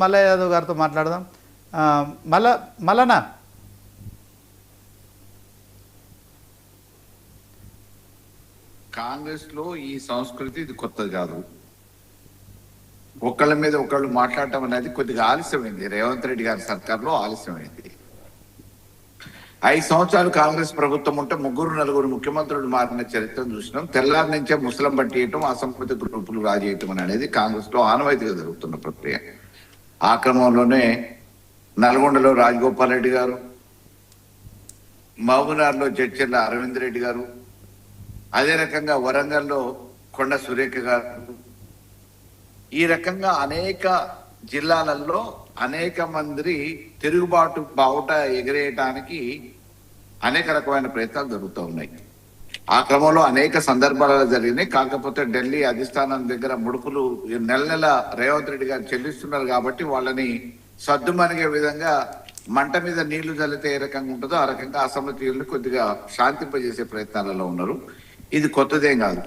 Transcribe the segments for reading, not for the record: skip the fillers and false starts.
మల్లయ్య యాదవ్ గారితో మాట్లాడదాం. మల్లన్న, కాంగ్రెస్ లో ఈ సంస్కృతి ఇది కొత్తది కాదు. ఒకళ్ళ మీద ఒకళ్ళు మాట్లాడటం అనేది కొద్దిగా ఆలస్యమైంది. రేవంత్ రెడ్డి గారి సర్కార్లో ఆలస్యమైంది. 5 సంవత్సరాలు కాంగ్రెస్ ప్రభుత్వం ఉంటే 3-4 ముఖ్యమంత్రులు మారిన చరిత్రను చూసినాం. తెల్లారి నుంచే ముసలం పట్టియటం, అసంతృప్తి గ్రూపులు రాజేయటం అనేది కాంగ్రెస్ లో ఆనవాయితీగా జరుగుతున్న ప్రక్రియ. ఆ క్రమంలోనే నల్గొండలో రాజగోపాల్ రెడ్డి గారు, మహబూబ్నగర్లో జడ్చర్ల అరవింద్ రెడ్డి గారు, అదే రకంగా వరంగల్లో కొండ సురేఖ గారు, ఈ రకంగా అనేక జిల్లాలలో అనేక మంది తిరుగుబాటు బావుట ఎగిరేయటానికి అనేక రకమైన ప్రయత్నాలు జరుగుతూ ఉన్నాయి. ఆ క్రమంలో అనేక సందర్భాలలో జరిగినాయి. కాకపోతే ఢిల్లీ అధిష్టానం దగ్గర ముడుపులు నెల నెల రేవంత్ రెడ్డి గారు చెల్లిస్తున్నారు కాబట్టి వాళ్ళని సద్దుమణిగే విధంగా మంట మీద నీళ్లు చల్లితే ఏ రకంగా ఉంటుందో ఆ రకంగా అసమ్మతీయులను కొద్దిగా శాంతింపజేసే ప్రయత్నాలలో ఉన్నారు. ఇది కొత్తదేం కాదు.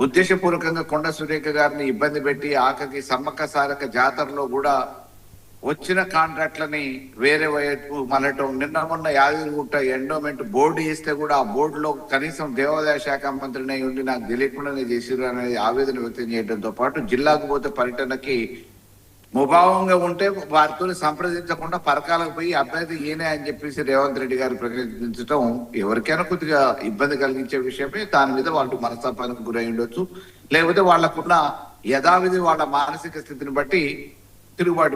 ఉద్దేశపూర్వకంగా కొండ సురేఖ గారిని ఇబ్బంది పెట్టి ఆఖరికి సమ్మక్క సారక జాతరలో కూడా వచ్చిన కాంట్రాక్ట్లని వేరే వైపు మళ్ళటం. నిన్న మొన్న యాదగిరిగుట్ట ఎండోమెంట్ బోర్డు వేస్తే కూడా ఆ బోర్డులో కనీసం దేవాదాయ శాఖ మంత్రిని ఉండి నాకు తెలియకుండానే చేసిరు అనేది ఆవేదన వ్యక్తం చేయడంతో పాటు జిల్లాకు పోతే పర్యటనకి ముభావంగా ఉంటే వారితో సంప్రదించకుండా పరకాలకు పోయి అభ్యర్థి ఈయనే అని చెప్పేసి రేవంత్ రెడ్డి గారు ప్రకటించడం ఎవరికైనా కొద్దిగా ఇబ్బంది కలిగించే విషయమే. దాని మీద వాళ్ళు మనస్తాపానికి గురై ఉండొచ్చు, లేకపోతే వాళ్ళకున్న యథావిధి వాళ్ళ మానసిక స్థితిని బట్టి తిరుగుబాటు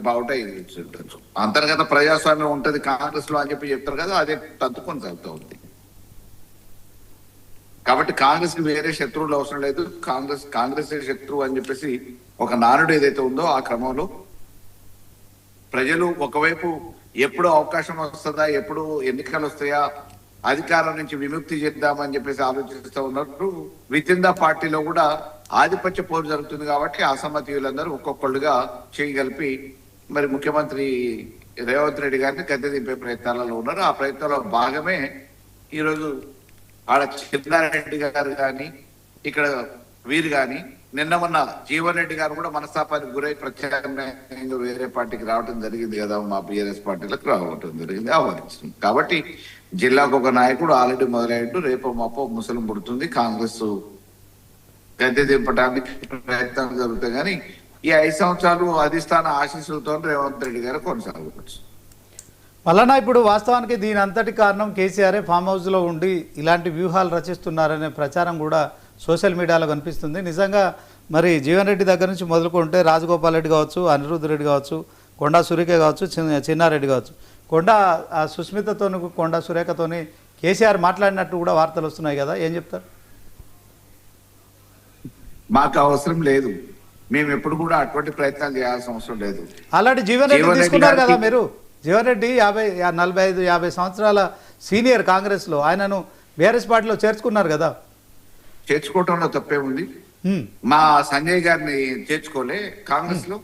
బావుట ఉండొచ్చు. అంతర్గత ప్రజాస్వామ్యం ఉంటది కాంగ్రెస్ లో అని చెప్పి చెప్తారు కదా, అదే తత్తు కొనసాగుతూ ఉంది. కాబట్టి కాంగ్రెస్ కి వేరే శత్రువులు అవసరం లేదు. కాంగ్రెస్ శత్రువు అని చెప్పేసి ఒక నానుడు ఏదైతే ఉందో ఆ క్రమంలో ప్రజలు ఒకవైపు ఎప్పుడు అవకాశం వస్తుందా, ఎప్పుడు ఎన్నికలు వస్తాయా, అధికారం నుంచి విముక్తి చేద్దామని చెప్పేసి ఆలోచిస్తూ ఉన్నారు. విత్ ఇన్ ద పార్టీలో కూడా ఆధిపత్య పోరు జరుగుతుంది కాబట్టి అసమ్మతీయులందరూ ఒక్కొక్కళ్ళుగా చేయగలిపి మరి ముఖ్యమంత్రి రేవంత్ రెడ్డి గారిని గద్దె దింపే ప్రయత్నాలలో ఉన్నారు. ఆ ప్రయత్నంలో భాగమే ఈరోజు ఆడ చిన్నారెడ్డి గారు కానీ ఇక్కడ వీరు కానీ నిన్న మొన్న జీవన్ రెడ్డి గారు కూడా మనస్తాపానికి గురై ప్రత్యేకంగా వేరే పార్టీకి రావడం జరిగింది కదా, మా బిఆర్ఎస్ పార్టీలకు రావటం జరిగింది, ఆహ్వానించింది. కాబట్టి జిల్లాకు ఒక నాయకుడు ఆల్రెడీ మొదలైనట్టు రేపు మాపో ముసలం పుడుతుంది. కాంగ్రెస్ గద్దె దింపడానికి ప్రయత్నాలు జరుగుతాయి కానీ ఈ 5 సంవత్సరాలు అధిష్టాన ఆశీస్సులతో రేవంత్ రెడ్డి గారు కొనసాగవచ్చు. మళ్ళా ఇప్పుడు వాస్తవానికి దీని అంతటి కారణం కేసీఆరే ఫామ్ హౌస్లో ఉండి ఇలాంటి వ్యూహాలు రచిస్తున్నారనే ప్రచారం కూడా సోషల్ మీడియాలో కనిపిస్తుంది. నిజంగా మరి జీవన్ రెడ్డి దగ్గర నుంచి మొదలుకుంటే రాజగోపాల్ రెడ్డి కావచ్చు, అనిరుద్ధ్ రెడ్డి కావచ్చు, కొండా సురేఖ కావచ్చు, చిన్నారెడ్డి కావచ్చు, సుస్మితతో కొండా సురేఖతోని కేసీఆర్ మాట్లాడినట్టు కూడా వార్తలు వస్తున్నాయి కదా, ఏం చెప్తారు? మాకు అవసరం లేదు, మేము ఎప్పుడు కూడా అటువంటి ప్రయత్నాలు చేయాల్సిన అవసరం లేదు. అలాంటి జీవన్ రెడ్డి తీసుకున్నారు కదా మీరు. జీవన్ రెడ్డి 45-50 సంవత్సరాల సీనియర్ కాంగ్రెస్లో, ఆయనను బీఆర్ఎస్ పార్టీలో చేర్చుకున్నారు కదా. చేర్చుకోవటంలో తప్పే ఉంది. మా సంజయ్ గారిని చేర్చుకోలే కాంగ్రెస్ లో.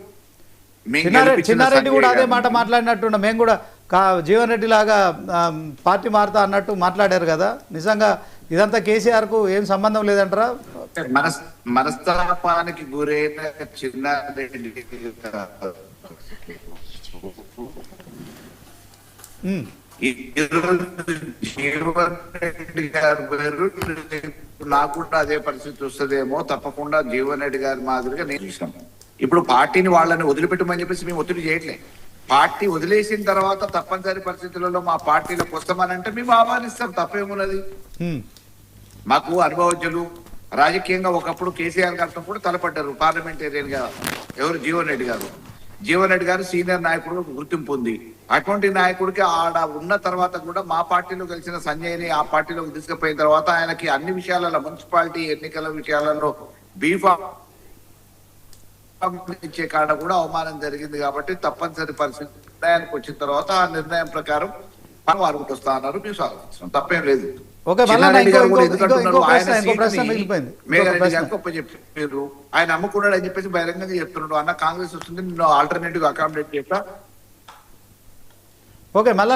చిన్నారెడ్డి కూడా అదే మాట మాట్లాడినట్టు, మేము కూడా జీవన్ రెడ్డి లాగా పార్టీ మారుతా అన్నట్టు మాట్లాడారు కదా. నిజంగా ఇదంతా కేసీఆర్ కు ఏం సంబంధం లేదంటారా? మనస్తాపానికి గురైన చిన్నారెడ్డి జీవన్ రెడ్డి గారు పేరు నాకు కూడా అదే పరిస్థితి వస్తుందేమో, తప్పకుండా జీవన్ రెడ్డి గారి మాదిరిగా నేను చూసాం. ఇప్పుడు పార్టీని వాళ్ళని వదిలిపెట్టమని చెప్పేసి మేము ఒత్తిడి చేయట్లే. పార్టీ వదిలేసిన తర్వాత తప్పనిసరి పరిస్థితులలో మా పార్టీలోకి వస్తామనంటే మేము ఆహ్వానిస్తాం, తప్పేమున్నది. మాకు అనుభవజ్ఞులు రాజకీయంగా ఒకప్పుడు కేసీఆర్ గారితో కూడా తలపడ్డారు పార్లమెంటేరియన్ గా. ఎవరు? జీవన్ రెడ్డి గారు. జీవన్ రెడ్డి గారు సీనియర్ నాయకుడు, గుర్తింపు ఉంది. అటువంటి నాయకుడికి ఆడ ఉన్న తర్వాత కూడా మా పార్టీలో గెలిచిన సంజయ్ని ఆ పార్టీలోకి తీసుకుపోయిన తర్వాత ఆయనకి అన్ని విషయాలలో, మున్సిపాలిటీ ఎన్నికల విషయాలలో బీఫామ్ ఇచ్చే కాడ కూడా అవమానం జరిగింది. కాబట్టి తప్పనిసరి పరిస్థితి నిర్ణయానికి వచ్చిన తర్వాత ఆ నిర్ణయం ప్రకారం వారు వస్తా అన్నారు, మేము స్వాగతిస్తున్నాం, తప్పేం లేదు. చెప్పారు ఆయన అమ్ముకున్నాడు అని చెప్పేసి బహిరంగంగా చెప్తున్నాడు. అన్న కాంగ్రెస్ వస్తుంది, నేను ఆల్టర్నేటివ్ అకామిడేట్ చేస్తా. ఓకే, మళ్ళీ